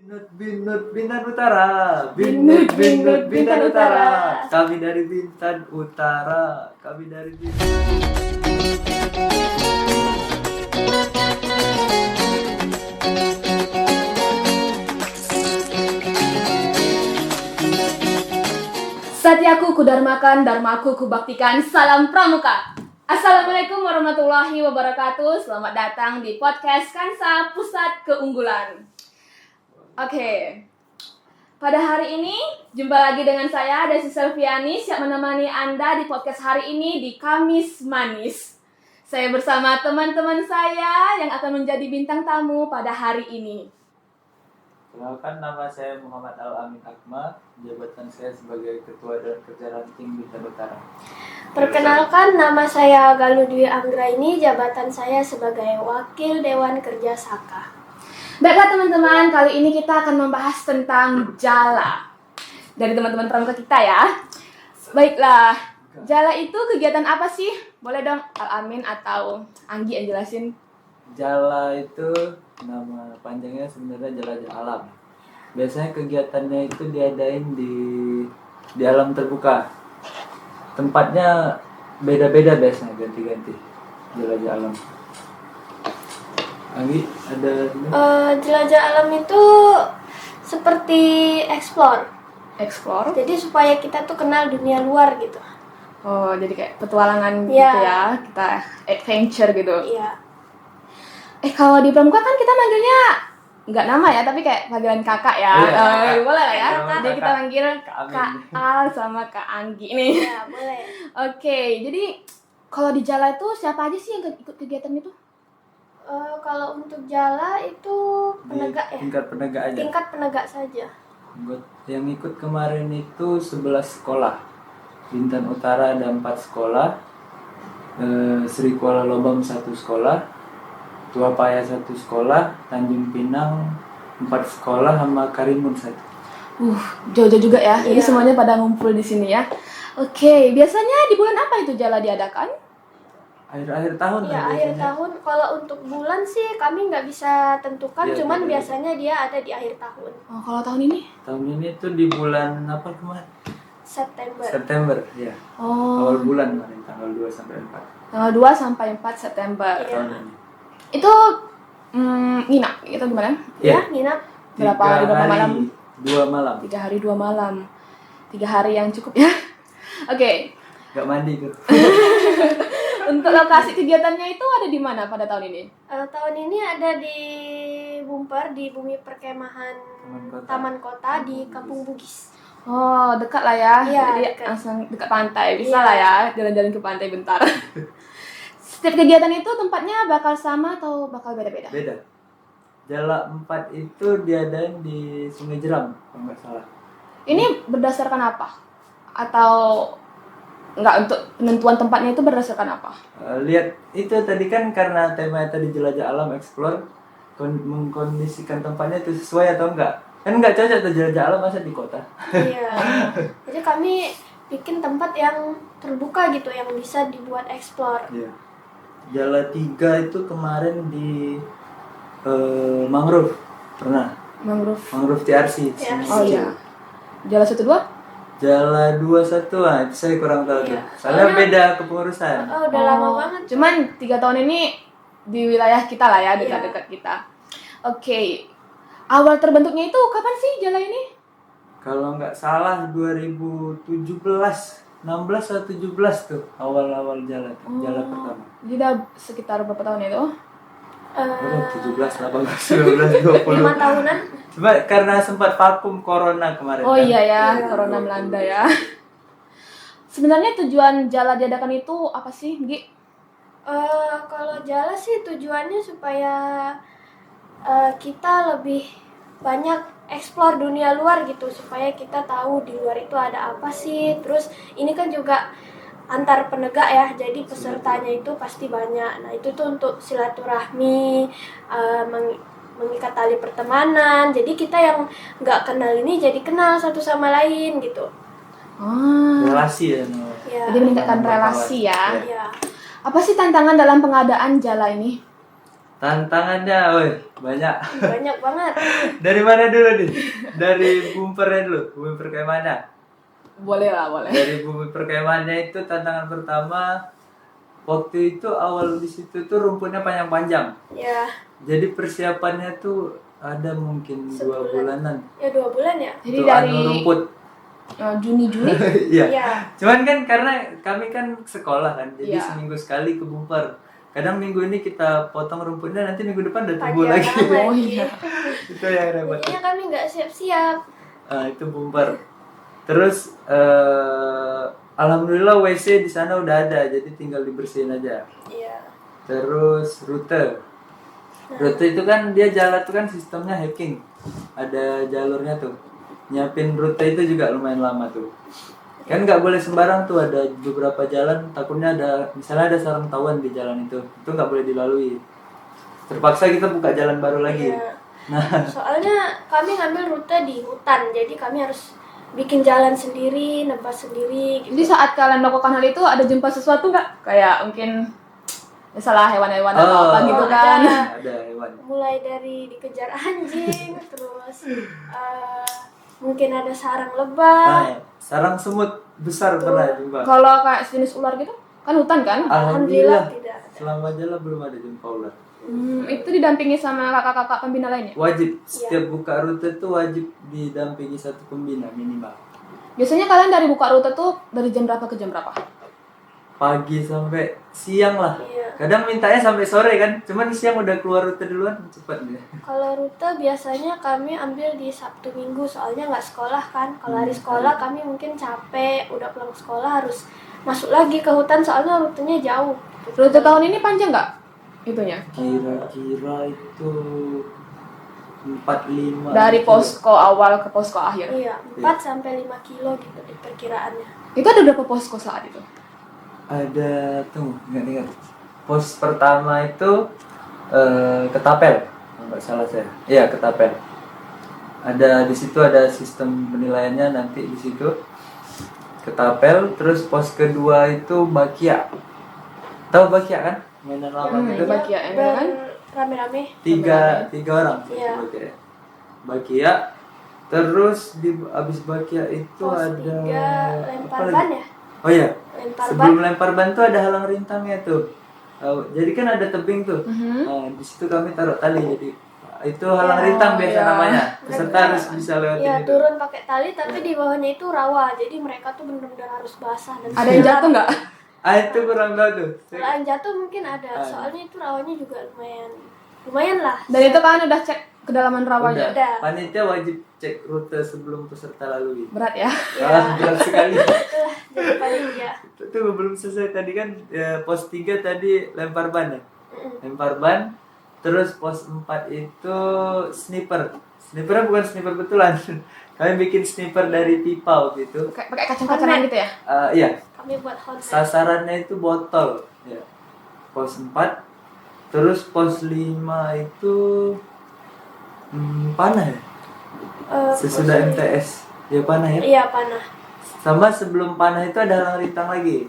Bintan Utara. Bintan Utara. Kami dari Bintan Utara. Kami dari Bintan. Satyaku kudarmakan, dharmaku kubaktikan, salam pramuka. Assalamualaikum warahmatullahi wabarakatuh. Selamat datang di podcast Kansa Pusat Keunggulan. Oke, pada hari ini jumpa lagi dengan saya Desi Selviani, siap menemani Anda di podcast hari ini di Kamis Manis. Saya bersama teman-teman saya yang akan menjadi bintang tamu pada hari ini. Kenalkan, nama saya Muhammad Al-Amin Akmal. Jabatan saya sebagai Ketua dan Kerja Ranting Bintan Utara. Perkenalkan, nama saya Galuh Dwi Anggraini, jabatan saya sebagai Wakil Dewan Kerja Saka. Baiklah teman-teman, kali ini kita akan membahas tentang jala dari teman-teman pramuka kita ya. Baiklah, jala itu kegiatan apa sih? Boleh dong Al-Amin atau Anggi yang jelasin. Jala itu nama panjangnya sebenarnya jelajah alam. Biasanya kegiatannya itu diadain di alam terbuka. Tempatnya beda-beda biasanya, ganti-ganti. Jelajah alam. Anggi, ada Jelajah alam itu seperti explore. Explore. Jadi supaya kita tuh kenal dunia luar gitu. Oh, jadi kayak petualangan Iya. gitu ya. Kita adventure gitu. Iya. Kalau di pramuka kan kita manggilnya nggak nama ya, tapi kayak panggilan kakak ya. Iya, kakak. Boleh lah ya. Kakak. Jadi kita manggil Kak Amin. Kak Al sama Kak Anggi nih. Iya, boleh. Oke, jadi kalau di jala itu siapa aja sih yang ikut kegiatan itu? Kalau untuk jala itu penegak ya. tingkat penegak aja. Tingkat penegak saja. Yang ikut kemarin itu 11 sekolah. Bintan Utara ada 4 sekolah. Sri Kuala Lobam 1 sekolah. Tua Paya 1 sekolah, Tanjung Pinang 4 sekolah, sama Karimun 1. Jauh-jauh juga ya. Jadi Iya. semuanya pada ngumpul di sini ya. Oke, biasanya di bulan apa itu jala diadakan? Akhir-akhir tahun Iya, lah akhir biasanya. tahun. Kalau untuk bulan sih kami nggak bisa tentukan, Iya, cuman beda-beda. biasanya dia ada di akhir tahun. Oh, kalau tahun ini? Tahun ini tuh di bulan apa kemarin? September. September, ya. Oh, Awal bulan kemarin, tanggal 2 sampai 4 tanggal 2 sampai 4 September. Iya. tahun ini. Itu nginap gitu gimana? Iya. Ya, nginap. Berapa hari, berapa malam? 2 malam. 3 hari 2 malam. 3 hari yang cukup ya. Oke. Gak mandi tuh. Untuk lokasi kegiatannya itu ada di mana pada tahun ini? Tahun ini ada di Bumper, di Bumi Perkemahan Taman Kota di Kampung Bugis. Oh, dekat lah ya. Iya, Jadi dekat. langsung dekat pantai. Bisa Iya. lah ya jalan-jalan ke pantai bentar. Setiap kegiatan itu tempatnya bakal sama atau bakal beda-beda? Beda. Jala 4 itu diadain di Sungai Jeram, kalau nggak salah. Ini berdasarkan apa? Atau enggak, untuk penentuan tempatnya itu berdasarkan apa? Lihat itu tadi kan, karena tema tadi jelajah alam, explore, mengkondisikan tempatnya itu sesuai atau enggak. Kan enggak cocok tuh jelajah alam masa di kota. Iya. Jadi kami bikin tempat yang terbuka gitu, yang bisa dibuat explore. Iya. Jala 3 itu kemarin di Mangrove. Pernah. Mangrove TRC. TRC. Oh iya. Jala 1 2? Jala 21, itu saya kurang tahu tuh. Iya. Soalnya Soalnya- beda kepengurusan. Oh, udah lama banget. Cuman 3 tahun ini di wilayah kita lah ya, Iya. dekat-dekat kita. Oke. Awal terbentuknya itu kapan sih jala ini? Kalau nggak salah 2017, 16 atau 17 tuh awal-awal jala tuh, jala pertama. Jadi udah sekitar berapa tahun itu? Oh, 17, 18, 19, 20. 5 tahunan. Cuma karena sempat vakum corona kemarin. Oh kan? iya ya, Iya. corona melanda ya. Sebenarnya tujuan jala diadakan itu apa sih, Gi? Kalau jala sih tujuannya supaya kita lebih banyak explore dunia luar gitu, supaya kita tahu di luar itu ada apa sih. Terus ini kan juga antar penegak ya, jadi pesertanya itu pasti banyak. Nah itu tuh untuk silaturahmi, mengikat tali pertemanan. Jadi kita yang nggak kenal ini jadi kenal satu sama lain gitu. Relasi ya. No. Ya. Jadi meningkatkan relasi ya. Ya. Apa sih tantangan dalam pengadaan jala ini? Tantangannya, woi, banyak. Banyak banget. Dari mana dulu nih? Dari bumpernya dulu. Bumper kayak mana? Boleh lah, boleh. Dari bumper kemahnya itu tantangan pertama. Waktu itu awal di situ tuh rumputnya panjang-panjang. Ya, Jadi persiapannya tuh ada mungkin 2 bulanan. ya 2 bulan ya. Jadi Untuk dari rumput. Juni. Iya. Iya. Cuman kan karena kami kan sekolah kan, jadi Iya. seminggu sekali ke bumper. Kadang minggu ini kita potong rumputnya, nanti minggu depan udah tumbuh Panjang lagi. banget. Oh iya. Itu yang repot. Jadinya kami nggak siap-siap. Itu bumper. Terus alhamdulillah WC di sana udah ada, jadi tinggal dibersihin aja. Iya. Terus rute. Rute itu kan dia jalan tuh kan sistemnya hacking. Ada jalurnya tuh. Nyiapin rute itu juga lumayan lama tuh. Kan nggak boleh sembarang tuh, ada beberapa jalan takutnya ada misalnya ada sarang tawon di jalan itu nggak boleh dilalui. Terpaksa kita buka jalan baru lagi. Iya. Nah, Soalnya kami ngambil rute di hutan, jadi kami harus bikin jalan sendiri, nebas sendiri gitu. Jadi saat kalian melakukan hal itu ada jumpa sesuatu nggak? Kayak mungkin misalnya hewan-hewan atau apa Oh, gitu kan? ada hewan. Mulai dari dikejar anjing, terus mungkin ada sarang lebah. Sarang semut besar pernah jumpa. Kalau kayak jenis ular gitu, kan hutan kan? Alhamdulillah tidak. selama jalan belum ada jumpa ular. Itu didampingi sama kakak-kakak pembina lainnya. Wajib setiap buka rute tuh wajib didampingi satu pembina minimal. Biasanya kalian dari buka rute tuh dari jam berapa ke jam berapa? Pagi sampai siang lah. Iya. Kadang mintanya sampai sore kan, cuman siang udah keluar rute duluan cepat dia. Kalau rute biasanya kami ambil di Sabtu Minggu, soalnya nggak sekolah kan. Kalau hari sekolah kami mungkin capek, udah pulang sekolah harus masuk lagi ke hutan soalnya rutenya jauh. Rute tahun ini panjang nggak? Itunya. Kira-kira itu 45 Dari kilo. posko awal ke posko akhir. Iya, 4 sampai 5 kilo gitu di perkiraannya. Itu ada berapa posko saat itu? Ada tuh ingat pos pertama itu Ketapel kalau nggak salah saya. Iya, Ketapel. Ada di situ ada sistem penilaiannya nanti di situ. Ketapel. Terus pos kedua itu Bakia. Tahu Bakia kan? Mainan lama gitu. Bakia, emang kan? Rame-rame. Tiga orang Iya. Bakia. Bakia. Terus di abis Bakia itu Pos ada 3 apa lempar lagi? ban ya? Oh iya. Lempar ban. Sebelum lempar ban tuh ada halang rintangnya tuh. Jadi kan ada tebing tuh. Nah, di situ kami taruh tali. Jadi itu halang Ya, rintang biasa ya. namanya. Peserta harus bisa lewatin Iya, itu. turun pakai tali tapi di bawahnya itu rawa. Jadi mereka tuh benar-benar harus basah dan Ada yang jatuh nggak? Itu kurang tahu tuh. Kalau yang jatuh mungkin ada, soalnya itu rawanya juga lumayan lah. Dan itu kalian udah cek kedalaman rawanya. Udah. Panitia wajib cek rute sebelum peserta lalui. Berat ya? Berat sekali. Itulah jadi panitia. Itu belum selesai tadi kan pos 3 tadi lempar ban ya. Lempar ban. Terus pos 4 itu sniper. Snipernya bukan sniper betulan. Kami bikin sniper dari pipa gitu. Pakai kacang-kacangan gitu ya? Iya. Kami buat hotline. Sasarannya itu botol ya. Pos 4. Terus pos 5 itu panah ya. Sesudah MTS ya panah ya. Iya, panah. Sama sebelum panah itu ada halang rintang lagi.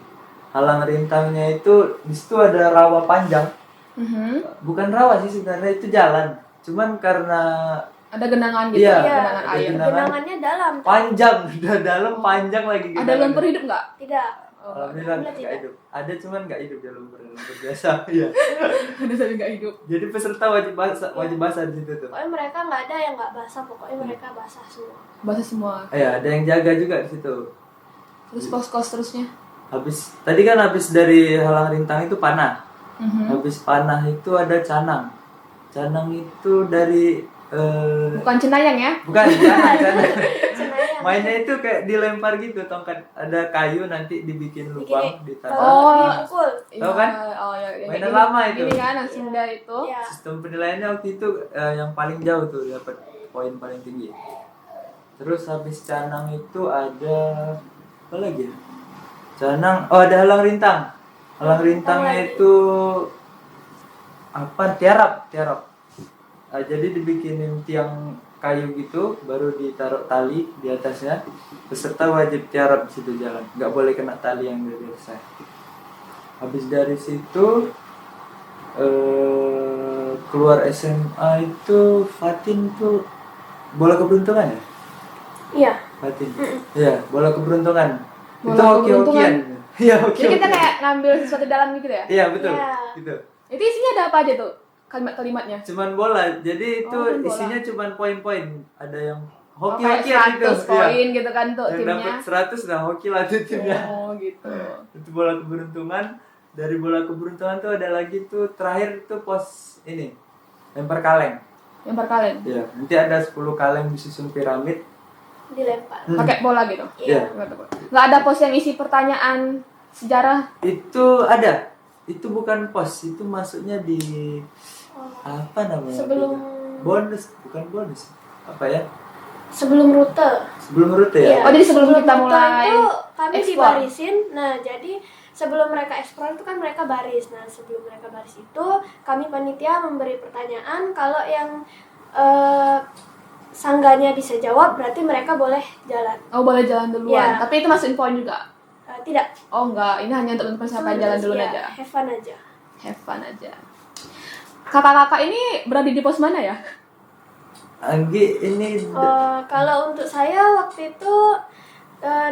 Halang rintangnya itu di situ ada rawa panjang. Bukan rawa sih sebenarnya, itu jalan. Cuman karena Ada genangan gitu, Iya, genangan ada air. genangan. Genangannya dalam. panjang, udah dalam panjang lagi. Ada lumpur hidup nggak? Tidak. Alhamdulillah Alhamdulillah nggak tidak. hidup. Ada cuman nggak hidup ya lumpur biasa. Iya. Ada tapi nggak hidup. Jadi peserta wajib basah di situ tuh. Pokoknya mereka nggak ada yang nggak basah, pokoknya mereka basah semua. Basah semua. Iya, ada yang jaga juga di situ. Terus posko seterusnya. Tadi kan habis dari halang rintang itu panah. Habis panah itu ada canang. Canang itu dari Bukan cenayang ya? bukan canang. Cenayang. Mainnya itu kayak dilempar gitu, tongkat ada kayu nanti dibikin lubang ditaruh. Oh. Dipukul. Tahu kan? Oh ya. yang Mainan gini- lama itu. Gini kan, langsung dari itu. Iya. Sistem penilaiannya waktu itu yang paling jauh tuh dapat poin paling tinggi. Terus habis canang itu ada apa lagi? Ya? Canang, ada halang rintang. Halang rintangnya itu apa? Tiarap. Jadi dibikinin tiang kayu gitu, baru ditaruh tali di atasnya. Peserta wajib tiarap di situ jalan, nggak boleh kena tali yang dari atas. Habis dari situ ke keluar SMA itu Fatin tuh bola keberuntungan ya? Iya. Fatin. Iya, bola keberuntungan. Bola Itu hoki-hokian. Iya, Jadi hoki-hokian. kita kayak ngambil sesuatu di dalam gitu ya? Iya, betul. Iya. Gitu. Itu isinya ada apa aja tuh? Kalimat-kalimatnya? Cuman bola. Jadi itu Oh, bola. isinya cuman poin-poin. Ada yang Oh, kayak hoki-hokian gitu. 100 poin gitu kan tuh Yang timnya. dapat 100 nah hoki lah tuh timnya. Oh, gitu. Itu bola keberuntungan. Dari bola keberuntungan tuh ada lagi tuh terakhir tuh pos ini. Lempar kaleng. Lempar kaleng. Iya, nanti ada 10 kaleng disusun piramid. Dilempar. Pakai bola gitu. Iya. Nggak ada pos yang isi pertanyaan sejarah. Itu ada. Itu bukan pos, itu masuknya di Oh. apa namanya? Sebelum bonus, bukan bonus. Apa ya? sebelum rute. Sebelum rute ya? Iya. Oh, jadi sebelum kita rute mulai itu kami explore. dibarisin. Nah, jadi sebelum mereka explore itu kan mereka baris. Nah, sebelum mereka baris itu kami panitia memberi pertanyaan. Kalau yang sangganya bisa jawab berarti mereka boleh jalan. Oh, boleh jalan duluan. Iya. Tapi itu masukin poin juga. Tidak. Oh, enggak. Ini hanya untuk persiapan jalan dulu Iya, aja. have fun aja. Have fun aja. Kakak-kakak ini berada di pos mana ya? Anggi ini Kalau untuk saya waktu itu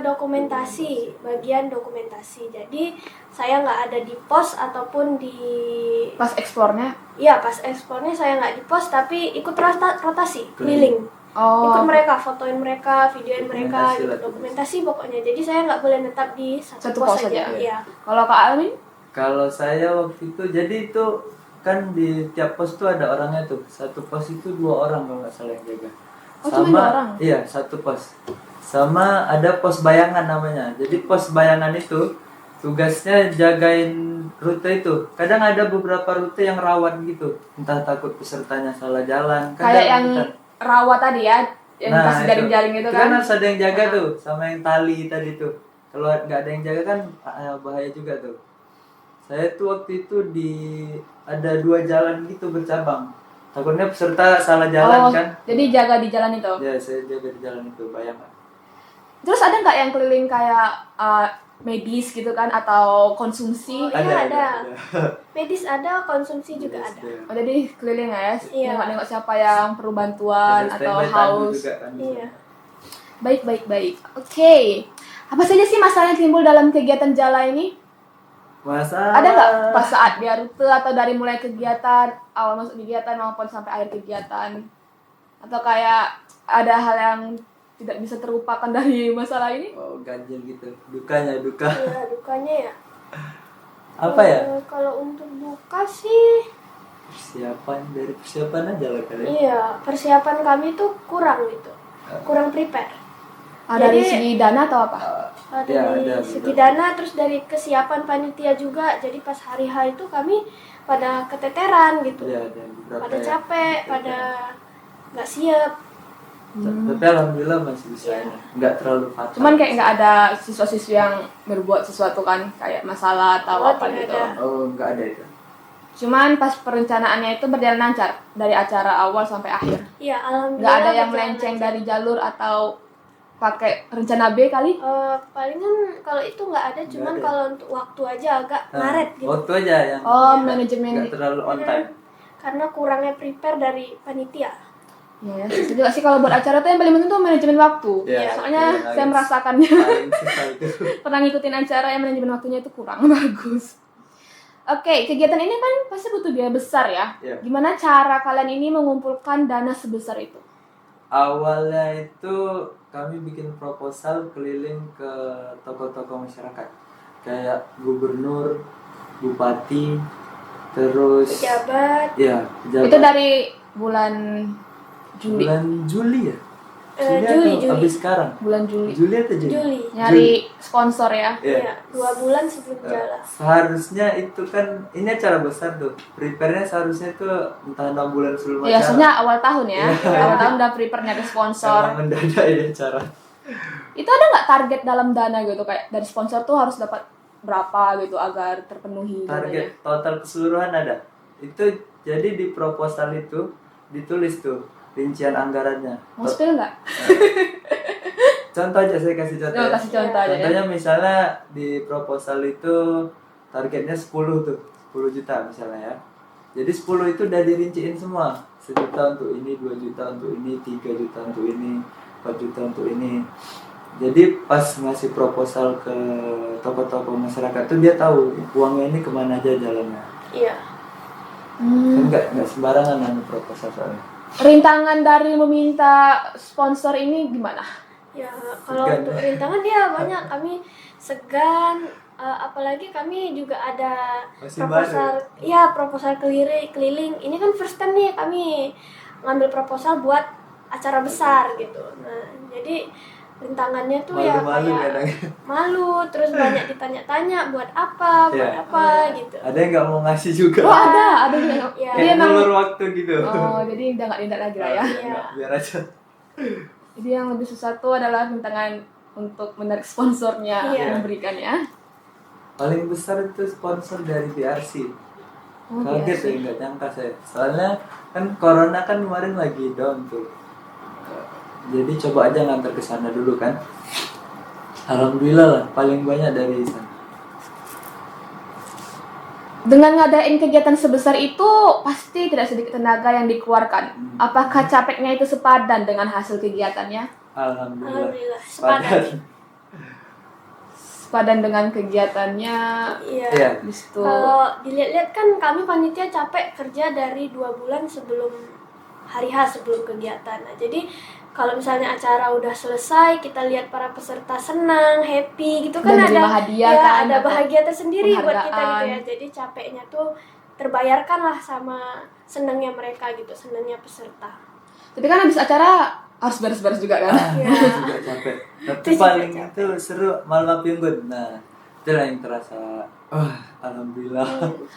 dokumentasi, bagian dokumentasi. Jadi saya nggak ada di pos ataupun di, Pas eksplornya. iya pas eksplornya saya nggak di pos tapi ikut rotasi, keliling. Oh. Ikut mereka, fotoin mereka, videoin mereka, Dokumentasi gitu. lah. Dokumentasi pokoknya. Jadi saya nggak boleh netap di Satu satu pos pos aja. saja. Iya. Kalau Kak Almin? kalau saya waktu itu jadi itu kan di tiap pos tuh ada orangnya tuh. Satu pos itu 2 orang kalau nggak salah yang jaga. Oh, cuma 2 orang? Iya, satu pos. Sama ada pos bayangan namanya. Jadi pos bayangan itu tugasnya jagain rute itu. Kadang ada beberapa rute yang rawan gitu. Entah takut pesertanya salah jalan. Kayak yang kadang- rawat tadi ya, yang kasih itu. jaring-jaring itu Itu kan. harus ada yang jaga Nah. tuh, sama yang tali tadi tuh. Kalau nggak ada yang jaga kan bahaya juga tuh. Saya tuh waktu itu ada 2 jalan gitu bercabang. Takutnya peserta salah jalan kan. Jadi jaga di jalan itu. Ya, saya jaga di jalan itu, bayangkan. Terus ada nggak yang keliling kayak medis gitu kan atau konsumsi? Iya, ada. Medis ada, konsumsi juga ada. Oh, jadi keliling ya, Iya. nengok-nengok siapa yang perlu bantuan Ada atau standby tangguh haus. juga kan. Iya. Baik. Oke. Apa saja sih masalah yang timbul dalam kegiatan Jala ini? Masa Ada nggak pas saat dia rute atau dari mulai kegiatan, awal masuk kegiatan maupun sampai akhir kegiatan? Atau kayak ada hal yang tidak bisa terlupakan dari masalah ini? Oh, ganjil gitu. Dukanya. Iya, dukanya ya. Apa ya? Kalau untuk duka sih, Persiapan aja lah kali. iya persiapan kami tuh kurang gitu, kurang prepare. Dari Jadi- segi dana atau apa? Dari ada segi beberapa. dana, terus dari kesiapan panitia juga. Jadi pas hari H itu kami pada keteteran gitu, Iya, ada beberapa pada yang capek, keteteran. pada nggak siap. Tapi alhamdulillah masih bisa Iya. ya. Nggak terlalu fatal. Cuman kayak nggak ada siswa-siswi yang berbuat sesuatu kan, kayak masalah atau Oh, apa tidak gitu. ada. Oh, nggak ada itu. Cuman pas perencanaannya itu berjalan lancar dari acara awal sampai akhir. Iya, alhamdulillah. Nggak ada yang berjalan melenceng lancar. dari jalur atau pakai rencana B kali? Palingan kalau itu nggak ada, cuman ada. kalau untuk waktu aja agak Nah, ngaret gitu. Waktu aja yang Oh, nggak- manajemen. nggak terlalu on time. Karena kurangnya prepare dari panitia. Ya, juga sih kalau buat acara tuh yang paling penting tuh manajemen waktu. Iya, Soalnya iya, saya harus. merasakannya Paling susah itu. pernah ngikutin acara yang manajemen waktunya itu kurang bagus. Oke, kegiatan ini kan pasti butuh biaya besar ya. Iya. Gimana cara kalian ini mengumpulkan dana sebesar itu? Awalnya itu kami bikin proposal keliling ke tokoh-tokoh masyarakat kayak gubernur, bupati, terus Pejabat, ya pejabat. Itu dari bulan Juli. bulan Juli ya. Juli. atau habis sekarang. Bulan Juli. Juli atau Juli? Juli. Nyari sponsor ya. Iya. Iya, 2 bulan sebelum jalan. Seharusnya itu kan ini acara besar tuh. Prepare-nya seharusnya tuh entah 6 bulan sebelum Ya, acara. sebenarnya awal tahun ya. Iya. Awal tahun udah prepare nyari sponsor. Emang mendadak ini acara. Itu ada nggak target dalam dana gitu kayak dari sponsor tuh harus dapat berapa gitu agar terpenuhi dananya? Target total keseluruhan ada. Itu jadi di proposal itu ditulis tuh rincian anggarannya. Mau spill nggak? Contoh aja saya kasih contoh. Yo, Ya. kasih contoh aja ya. Contohnya misalnya di proposal itu targetnya 10 tuh, 10 juta misalnya ya. Jadi 10 itu udah dirinciin semua. 1 juta untuk ini, 2 juta untuk ini, 3 juta untuk ini, 4 juta untuk ini. Jadi pas ngasih proposal ke tokoh-tokoh masyarakat tuh dia tahu uangnya ini kemana aja jalannya. Iya. Kan nggak sembarangan anu proposal soalnya. Rintangan dari meminta sponsor ini gimana? Ya, kalau Segan. untuk rintangan dia banyak. Kami segan, apalagi kami juga ada Masih proposal, ya proposal keliling. Ini kan first time nih kami ngambil proposal buat acara besar gitu. Nah, jadi rintangannya tuh ya Malu-malu kayak kadang. malu, terus banyak ditanya-tanya buat apa Iya. gitu. Ada yang nggak mau ngasih juga. Oh ada juga yang Iya. dia Kayak emang ngulur waktu gitu. oh jadi udah nggak tindak lagi lah ya. Iya. Biar aja. Jadi yang lebih susah tuh adalah rintangan untuk menarik sponsornya Iya. memberikannya. Paling besar itu sponsor dari BRC. Oh, Kaget BRC. ya, nggak nyangka saya. Soalnya kan corona kan kemarin lagi down tuh. Jadi coba aja ngantar ke sana dulu kan. Alhamdulillah lah, paling banyak dari sana. Dengan ngadain kegiatan sebesar itu pasti tidak sedikit tenaga yang dikeluarkan. Apakah capeknya itu sepadan dengan hasil kegiatannya? Alhamdulillah. Alhamdulillah, sepadan. Sepadan dengan kegiatannya. Iya. Iya. Habis itu Kalau dilihat-lihat kan kami panitia capek kerja dari 2 bulan sebelum hari H sebelum kegiatan. Nah, jadi kalau misalnya acara udah selesai, kita lihat para peserta senang, happy gitu kan, Dan ada terima hadiah ya, kan, ada dapat bahagia tersendiri buat kita gitu ya. penghargaan. Jadi capeknya tuh terbayarkan lah sama senangnya mereka gitu, senangnya peserta. tapi kan habis acara harus beres-beres juga kan. Iya. Juga capek. Tapi Itu juga paling capek. itu seru malam api unggun. Nah, itulah yang terasa. Alhamdulillah.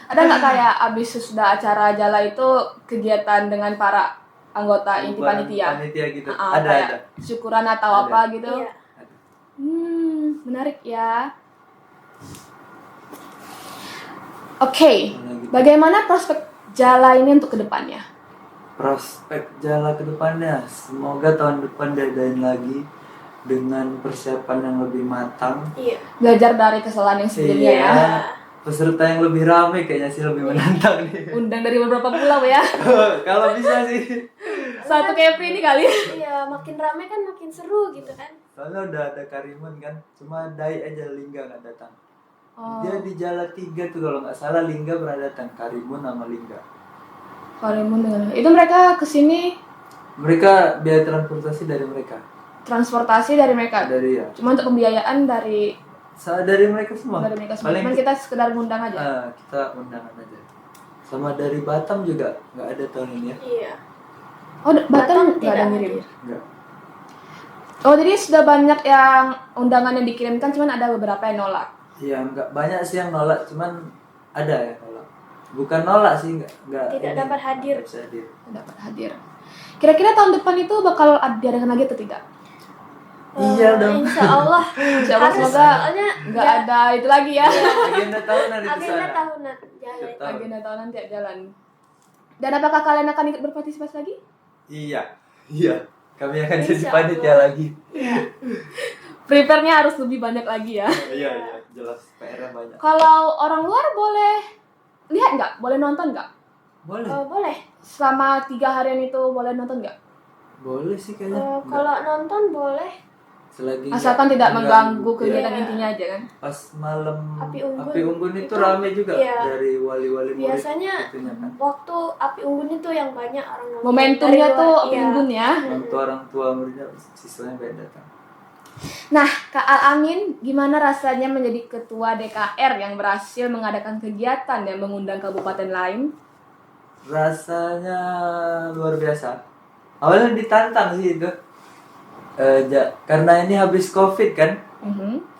Ada nggak kayak abis sudah acara jala itu kegiatan dengan para anggota inti panitia? Panitia gitu. Ah, ada. kayak syukuran atau Ada. apa gitu. Iya. Menarik ya. Oke, Gitu. bagaimana prospek jala ini untuk kedepannya? Prospek jala ke depannya, semoga tahun depan diadain lagi dengan persiapan yang lebih matang. Iya. Belajar dari kesalahan yang sebelumnya Iya. ya. Peserta yang lebih ramai kayaknya sih lebih menantang nih. Undang dari beberapa pulau ya. Kalau bisa sih. Satu Kepri ini kali. Iya, makin ramai kan makin seru gitu kan. Soalnya udah ada Karimun kan, cuma Dai aja Lingga nggak datang. Oh, Dia di Jala 3 tuh kalau nggak salah Lingga pernah datang, Karimun sama Lingga. Karimun dengan itu mereka kesini Mereka biaya transportasi dari mereka. transportasi dari mereka. Dari ya. Cuma untuk pembiayaan dari Dari mereka semua. dari mereka semua. Paling Cuman kita sekedar ngundang aja. kita undangan aja. Sama dari Batam juga nggak ada tahun ini ya. Iya. Oh, Batam Batam nggak ada tidak ngirim. hadir. Nggak. Oh, jadi sudah banyak yang undangan yang dikirimkan, cuman ada beberapa yang nolak. Iya nggak banyak sih yang nolak, cuman ada ya nolak. Bukan nolak sih nggak. Tidak ini, dapat hadir. nggak bisa hadir. Dapat hadir. Kira-kira tahun depan itu bakal diadakan lagi atau tidak? Iya dong. Insya Allah. Insya Allah, Harus, semoga soalnya nggak ada itu lagi ya. Agenda tahunan itu agenda sana. tahunan jalan. Tiap tahun. Agenda tahunan tiap jalan. Dan apakah kalian akan ikut berpartisipasi lagi? Iya. Kami akan jadi Insya panitia Allah. lagi. Prepare-nya harus lebih banyak lagi ya. Iya, jelas PR-nya banyak. Kalau orang luar boleh lihat nggak? Boleh nonton nggak? Boleh. Boleh. Selama 3 harian itu boleh nonton nggak? Boleh sih kayaknya. Kalau nonton boleh. Selagi Asalkan nggak tidak mengganggu iya. kegiatan Iya. intinya aja kan. Pas malam Api Unggun itu itu rame juga iya. dari wali-wali murid. Biasanya itunya kan. waktu api unggun itu yang banyak orang nonton. Momentumnya Dari tuh luar, api iya. unggun ya. Orang tua muridnya siswanya pengen datang. Nah, Kak Al-Amin, gimana rasanya menjadi ketua DKR yang berhasil mengadakan kegiatan yang mengundang kabupaten lain? Rasanya luar biasa. Awalnya ditantang sih itu. Karena ini habis Covid kan.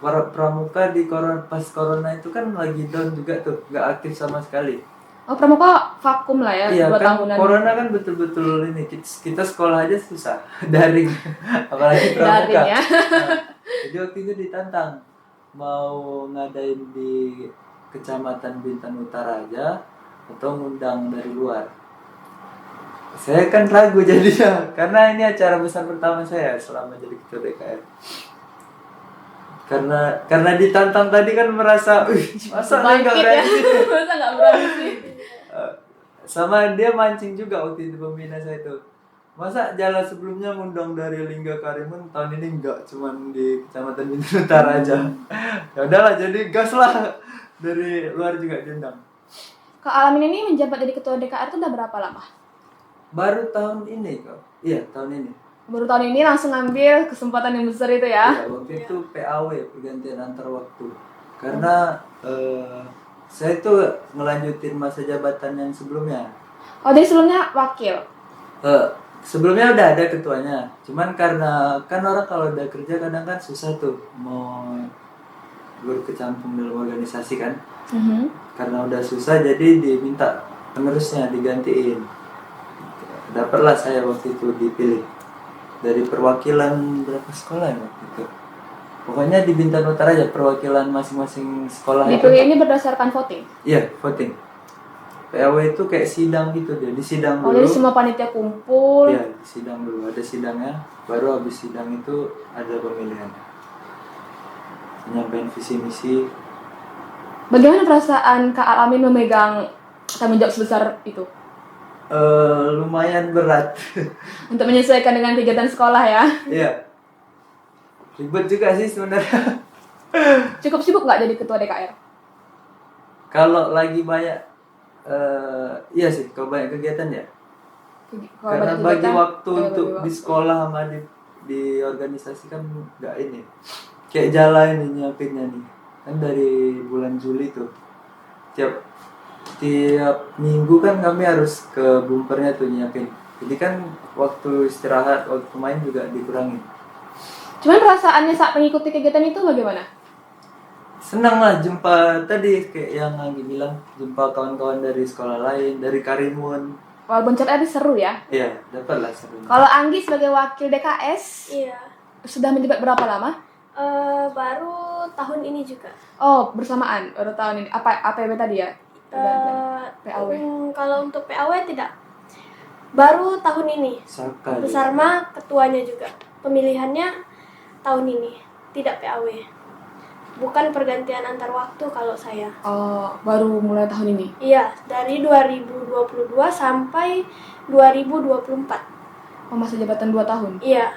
Para pramuka di pas corona itu kan lagi down juga tuh, nggak aktif sama sekali. Oh, pramuka vakum lah ya, Iya 2 kan, tahunan. corona kan betul-betul ini kita sekolah aja susah daring, apalagi pramuka. Daring ya. Nah, jadi waktu itu ditantang mau ngadain di Kecamatan Bintan Utara aja atau ngundang dari luar. Saya kan ragu jadinya karena ini acara besar pertama saya selama jadi ketua DKR. Karena ditantang tadi kan merasa, masa nih nggak Bangkit ya. berani sih? Masa nggak berani sih? sama dia mancing juga waktu itu pembina saya itu. Masa jalan sebelumnya ngundang dari Lingga Karimun, tahun ini enggak, cuman di Kecamatan Bintang Utara aja. Ya udahlah, jadi gas lah, dari luar juga diundang. Kak Alamin ini menjabat jadi ketua DKR itu udah berapa lama? Baru tahun ini kok. Iya, tahun ini. Baru tahun ini langsung ngambil kesempatan yang besar itu ya? Iya, waktu itu PAW, pergantian antar waktu. Karena saya tuh ngelanjutin masa jabatan yang sebelumnya. Oh, jadi sebelumnya wakil? Sebelumnya udah ada ketuanya, cuman karena kan orang kalau udah kerja kadang kan susah tuh mau berkecimpung dalam organisasi kan. Karena udah susah jadi diminta penerusnya digantiin. Dapatlah saya waktu itu dipilih dari perwakilan berapa sekolah ya waktu itu. Pokoknya di Bintang Utara aja perwakilan masing-masing sekolah. Dipilih ini berdasarkan voting? Iya, voting. PAW itu kayak sidang gitu dia, di sidang Oh, dulu. jadi semua panitia kumpul? Iya, di sidang dulu, ada sidangnya, baru habis sidang itu ada pemilihan. Menyampaikan visi misi. Bagaimana perasaan Kak Alamin memegang tanggung jawab sebesar itu? Lumayan berat. Untuk menyesuaikan dengan kegiatan sekolah ya? Iya. Ribet juga sih sebenarnya. Cukup sibuk nggak jadi ketua DKR? Kalau lagi banyak, iya sih, kalau banyak kegiatan ya. Kalau Karena banyak bagi kegiatan, waktu bagi untuk waktu. di sekolah sama di organisasi kan nggak ini. Kayak jalan ini nyiapinnya nih. Kan dari bulan Juli tuh. Tiap minggu kan kami harus ke bumpernya tuh nyiapin. Jadi kan waktu istirahat, waktu main juga dikurangin. Cuman perasaannya saat mengikuti kegiatan itu bagaimana? Senang lah jumpa tadi kayak yang Anggi bilang, jumpa kawan-kawan dari sekolah lain, dari Karimun. Walaupun CPR seru ya? Iya, dapatlah seru. Kalau Anggi sebagai wakil DKS, Iya. sudah menjabat berapa lama? Baru tahun ini juga. Oh, bersamaan, baru tahun ini. Apa APW tadi ya? PAW. Kalau untuk PAW tidak. Baru tahun ini. Saka. Besarma ketuanya juga. Pemilihannya tahun ini, tidak PAW. Bukan pergantian antar waktu kalau saya. Oh, baru mulai tahun ini? Iya, dari 2022 sampai 2024. Oh, masa jabatan 2 tahun? Iya.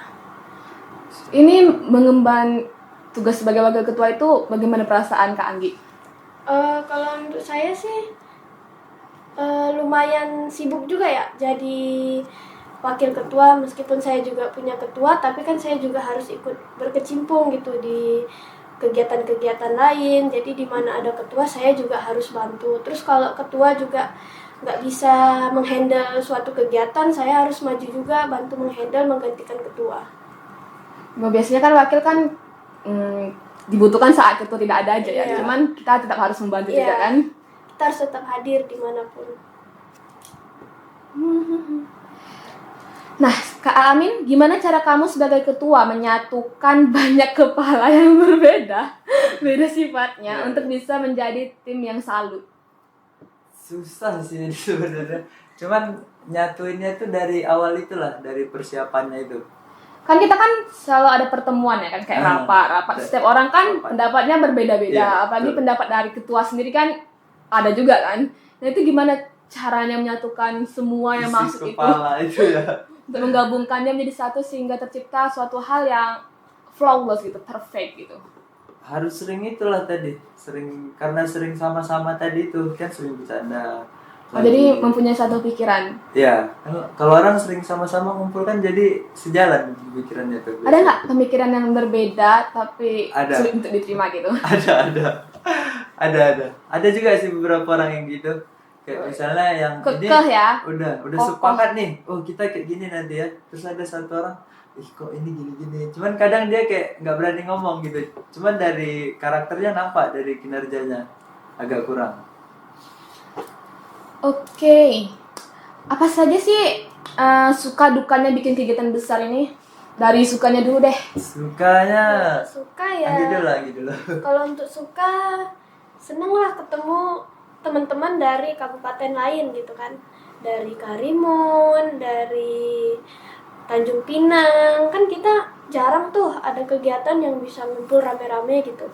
Ini mengemban tugas sebagai wakil ketua itu bagaimana perasaan Kak Anggi? Kalau untuk saya sih lumayan sibuk juga ya jadi wakil ketua, meskipun saya juga punya ketua tapi kan saya juga harus ikut berkecimpung gitu di kegiatan-kegiatan lain. Jadi di mana ada ketua saya juga harus bantu. Terus kalau ketua juga nggak bisa menghandle suatu kegiatan, saya harus maju juga bantu menghandle, menggantikan ketua. Nah, biasanya kan wakil kan dibutuhkan saat ketua tidak ada aja ya. Iya. Cuman kita tetap harus membantu juga Iya. kan. Kita harus tetap hadir dimanapun. Nah, Kak Alamin, gimana cara kamu sebagai ketua menyatukan banyak kepala yang berbeda, beda sifatnya, Iya. untuk bisa menjadi tim yang salut? Susah sih sebenarnya. Cuman nyatuinnya tuh dari awal itulah, dari persiapannya itu. Kan kita kan selalu ada pertemuan ya kan, kayak rapat. Setiap orang kan Rapat. pendapatnya berbeda-beda, Iya, apalagi betul. pendapat dari ketua sendiri kan ada juga kan. Nah, itu gimana caranya menyatukan semua yang Isi masuk itu kepala itu ya. untuk menggabungkannya menjadi satu sehingga tercipta suatu hal yang flawless gitu, perfect gitu. Harus sering itulah tadi, karena sering sama-sama tadi tuh kan sering bercanda. Oh, jadi mempunyai satu pikiran. Ya, kalau orang sering sama-sama ngumpul kan jadi sejalan pikirannya tuh. Ada nggak pemikiran yang berbeda tapi Ada. sulit untuk diterima gitu? Ada juga sih beberapa orang yang gitu. Kayak misalnya yang Kekeh ya? udah Kokoh. sepakat nih, oh kita kayak gini nanti ya. Terus ada satu orang, kok ini gini-gini. Cuman kadang dia kayak nggak berani ngomong gitu. Cuman dari karakternya nampak, dari kinerjanya agak kurang. Oke. Apa saja sih suka dukanya bikin kegiatan besar ini? Dari sukanya dulu deh. Sukanya, Suka ya. Anggi dulu. Kalau untuk suka, seneng lah ketemu teman-teman dari kabupaten lain gitu kan. Dari Karimun, dari Tanjung Pinang. Kan kita jarang jarang tuh ada kegiatan yang bisa ngumpul rame-rame gitu.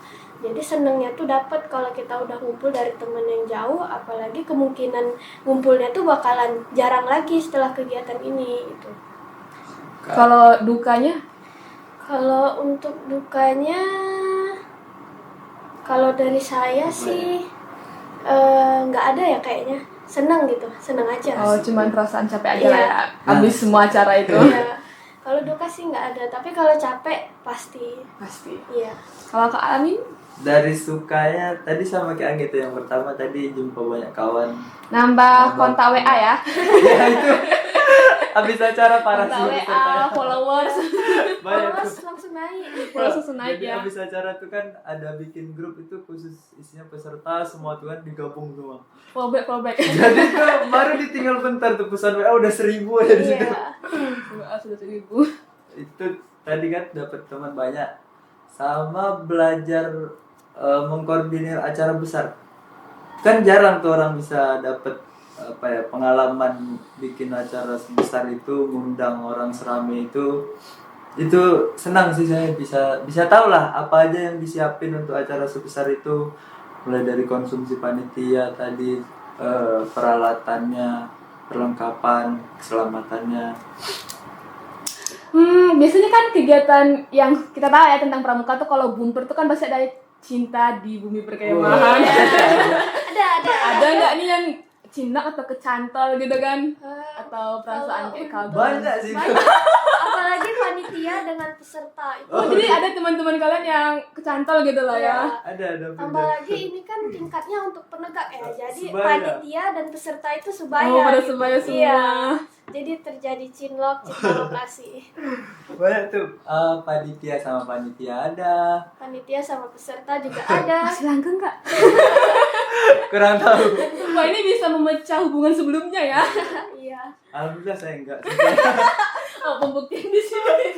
Jadi senengnya tuh dapat kalau kita udah ngumpul dari temen yang jauh, apalagi kemungkinan ngumpulnya tuh bakalan jarang lagi setelah kegiatan ini gitu. Kalau dukanya? Kalau untuk dukanya, kalau dari saya sih nggak ada ya kayaknya. Seneng gitu, seneng aja. Oh, cuman perasaan capek aja Iya. lah ya. Habis semua acara itu. Iya. Kalau duka sih nggak ada, tapi kalau capek pasti. Pasti. Iya. Kalau Kak Amin? Dari sukanya tadi sama kayak Anggi tuh, yang pertama tadi jumpa banyak kawan. Nambah kontak WA ya. Ya itu habis acara parah Kontak sih WA, followers. banyak tuh. Terus langsung naik. Followers langsung naik Jadi ya. habis acara tuh kan ada bikin grup itu khusus isinya peserta semua tuh kan digabung semua. Fallback. Jadi tuh baru ditinggal bentar tuh pesan WA udah 1.000 aja di situ. Iya. WA sudah 1.000. Itu tadi kan dapat teman banyak sama belajar mengkoordinir acara besar. Kan jarang tuh orang bisa dapat pengalaman bikin acara sebesar itu, ngundang orang serame itu senang sih. Saya bisa tahu lah apa aja yang disiapin untuk acara sebesar itu, mulai dari konsumsi panitia tadi, peralatannya, perlengkapan, keselamatannya. Biasanya kan kegiatan yang kita tahu ya tentang pramuka tuh kalau bumper tuh kan pasti ada cinta di bumi perkemahan. Ada. Ada nggak nih yang cinta atau kecantol gitu kan? Atau perasaan kayak kagum? Banyak sih. Apalagi panitia dengan peserta itu. Oh, jadi ada teman-teman kalian yang kecantol gitu lah ya? Ada Tambah lagi ini kan tingkatnya untuk penegak ya. Jadi Sebaya. panitia dan peserta itu sebaya. Oh, pada gitu. sebaya semua. Iya. Jadi terjadi cinlok, cinta lokasi. banyak tuh. Panitia sama panitia ada. Panitia sama peserta juga ada. Masih langgeng nggak? Kurang tahu. Wah, ini bisa memecah hubungan sebelumnya ya? Iya. Alhamdulillah saya enggak. Oh, pembuktian di sini.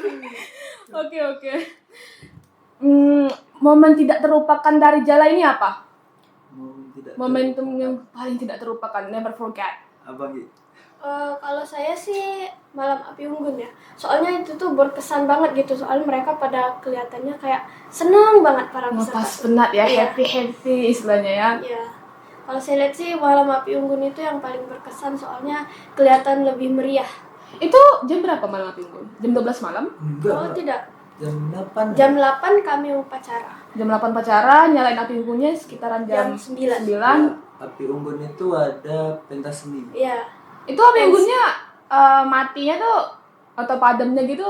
Oke. Momen tidak terlupakan dari Jala ini apa? Momentum yang paling tidak terlupakan, never forget. Abang gitu. Kalau saya sih malam api unggun ya. Soalnya itu tuh berkesan banget gitu. Soalnya mereka pada kelihatannya kayak seneng banget para peserta. Ngepas penat ya, Iya. happy istilahnya ya. Iya. Kalau saya lihat sih malam api unggun itu yang paling berkesan soalnya kelihatan lebih meriah. Itu jam berapa malam api unggun? Jam 12 malam? Enggak. Oh tidak. Jam 8. Jam 8 kami upacara. Jam 8 pacara, nyalain api unggunnya sekitaran jam Jam 9. 9. Api unggun itu ada pentas seni. Iya. Itu api unggunnya matinya tuh atau padamnya gitu?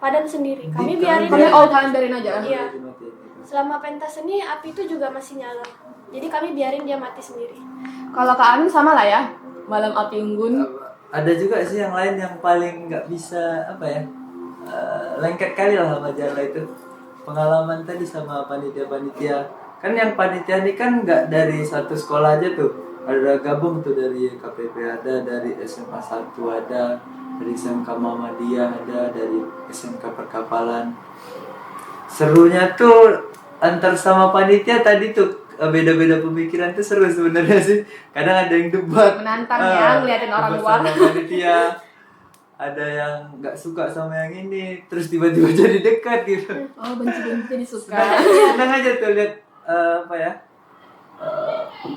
Padam sendiri. Kami Di- biarin. Kalian biarin aja. Iya. Selama pentas seni api itu juga masih nyala. Jadi kami biarin dia mati sendiri. Kalau Kak Amin sama lah ya, malam api unggun. Ada juga sih yang lain yang paling nggak bisa lengket kali lah sama Jala itu. Pengalaman tadi sama panitia-panitia. Kan yang panitia ini kan nggak dari satu sekolah aja tuh. Ada gabung tuh dari KPP ada, dari SMA 1 ada, dari SMK Muhammadiyah ada, dari SMK Perkapalan. Serunya tuh antar sama panitia tadi tuh beda-beda pemikiran tuh seru sebenarnya sih. Kadang ada yang debat. Menantang ya, ngeliatin orang debat luar. sama panitia. Ada yang nggak suka sama yang ini, terus tiba-tiba jadi dekat gitu. Oh, benci-benci jadi suka. Senang aja tuh lihat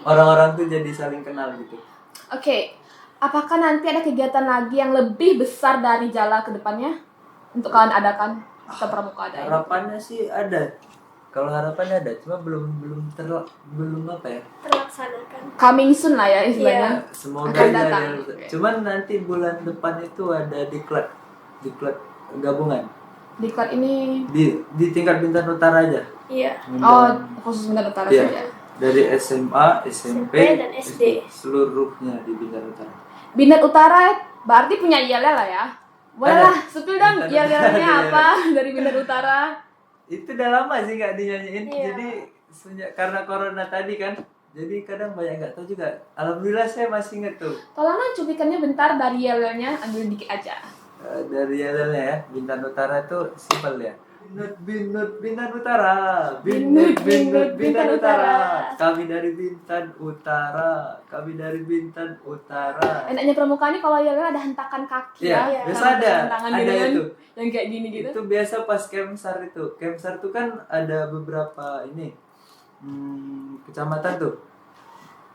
orang-orang tuh jadi saling kenal gitu. Oke, apakah nanti ada kegiatan lagi yang lebih besar dari Jala ke depannya untuk kalian adakan atau pramuka ada? Harapannya sih ada. Kalau harapannya ada, cuma belum Terlaksanakan. Coming soon lah ya istilahnya. Semoga Akan aja datang. ada. Cuman nanti bulan depan itu ada diklat gabungan Diklat ini di tingkat Bintan Utara aja. Iya. khusus Bintan Utara Iya. saja. Dari SMA, SMP, dan SD. seluruhnya di Bintan Utara. Bintan Utara berarti punya IEL lah ya. Boleh Ada. lah, spill dong Bintan IEL-nya Utara, apa dari Bintan Utara. Itu udah lama sih nggak dinyanyiin. Iya. Jadi karena corona tadi kan, jadi kadang banyak nggak tahu juga. Alhamdulillah saya masih inget tuh. Tolong dong cuplikannya bentar dari IEL-nya, ambil dikit aja. Dari Yelelnya ya, Bintan Utara itu simpel ya. Bintan Utara. Bintan Utara. Kami dari Bintan Utara. Enaknya pramuka nih kalau ya ada hentakan kaki Iya, ya. biasa Sama ada. tangan Ada gitu kan, itu. yang kayak gini gitu. Itu biasa pas Kemsar itu. Kemsar itu kan ada beberapa kecamatan tuh.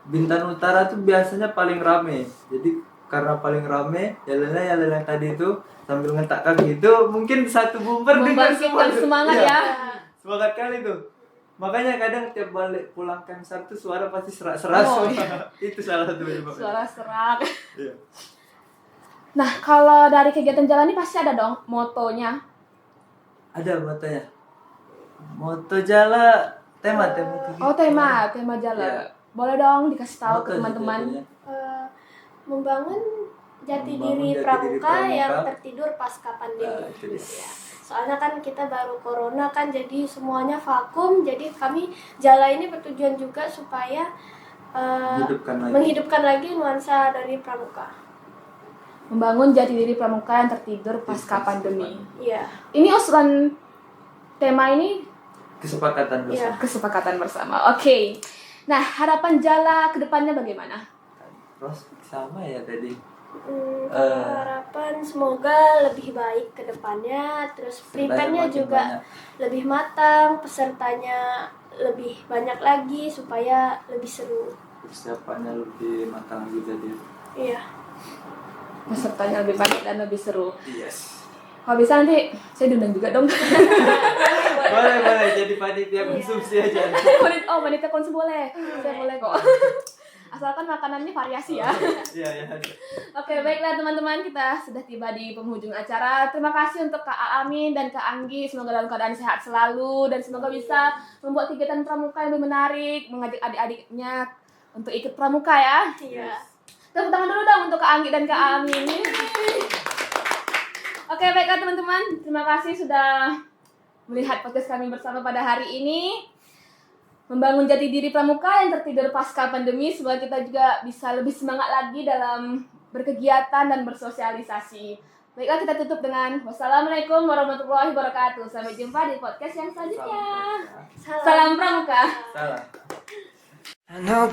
Bintan Utara tuh biasanya paling rame. Jadi karena paling rame, jalan yang tadi itu sambil ngentak kaki itu mungkin satu bumper dengar Membangkitkan semua. semangat Iya, ya. semangat kali tuh. Makanya kadang tiap balik pulang Kemsar tuh suara pasti serak-serak. Oh, iya. Itu salah satu penyebabnya. Suara serak. Iya. Nah, kalau dari kegiatan jalan ini pasti ada dong motonya. Ada motonya. Moto jala tema itu. Oh, tema jalan. Iya. Boleh dong dikasih tahu Moto ke teman-teman. jatuhnya. Membangun jati Membangun diri jati diri pramuka yang pramuka. tertidur pasca pandemi. Itu dia. Ya. Soalnya kan kita baru corona kan, jadi semuanya vakum. Jadi kami Jala ini bertujuan juga supaya menghidupkan lagi nuansa dari pramuka. Membangun jati diri pramuka yang tertidur pasca pandemi. Iya. Ini usulan tema ini Kesepakatan bersama. Iya. kesepakatan bersama. Oke. Nah, harapan Jala ke depannya bagaimana? Prospek sama ya tadi. Harapan semoga lebih baik ke depannya, terus prepare-nya Makin juga banyak. lebih matang, pesertanya lebih banyak lagi supaya lebih seru. Persiapannya lebih matang juga dia. Iya. Pesertanya lebih banyak dan lebih seru. Yes. Kalau bisa nanti saya diundang juga dong. boleh jadi panitia konsumsi aja. Panitia konsum boleh. Saya boleh kok. Asalkan makanannya variasi ya. Iya. Oke, baiklah teman-teman, kita sudah tiba di penghujung acara. Terima kasih untuk Kak Aamin dan Kak Anggi. Semoga dalam keadaan sehat selalu dan semoga bisa membuat kegiatan pramuka yang lebih menarik, mengajak adik-adiknya untuk ikut pramuka ya. Iya. Tepuk tangan dulu dong untuk Kak Anggi dan Kak Aamin. Oke, baiklah teman-teman. Terima kasih sudah melihat podcast kami bersama pada hari ini. Membangun jati diri pramuka yang tertidur pasca pandemi. Semoga kita juga bisa lebih semangat lagi dalam berkegiatan dan bersosialisasi. Baiklah, kita tutup dengan wassalamualaikum warahmatullahi wabarakatuh. Sampai jumpa di podcast yang selanjutnya. Salam pramuka. Salah. I know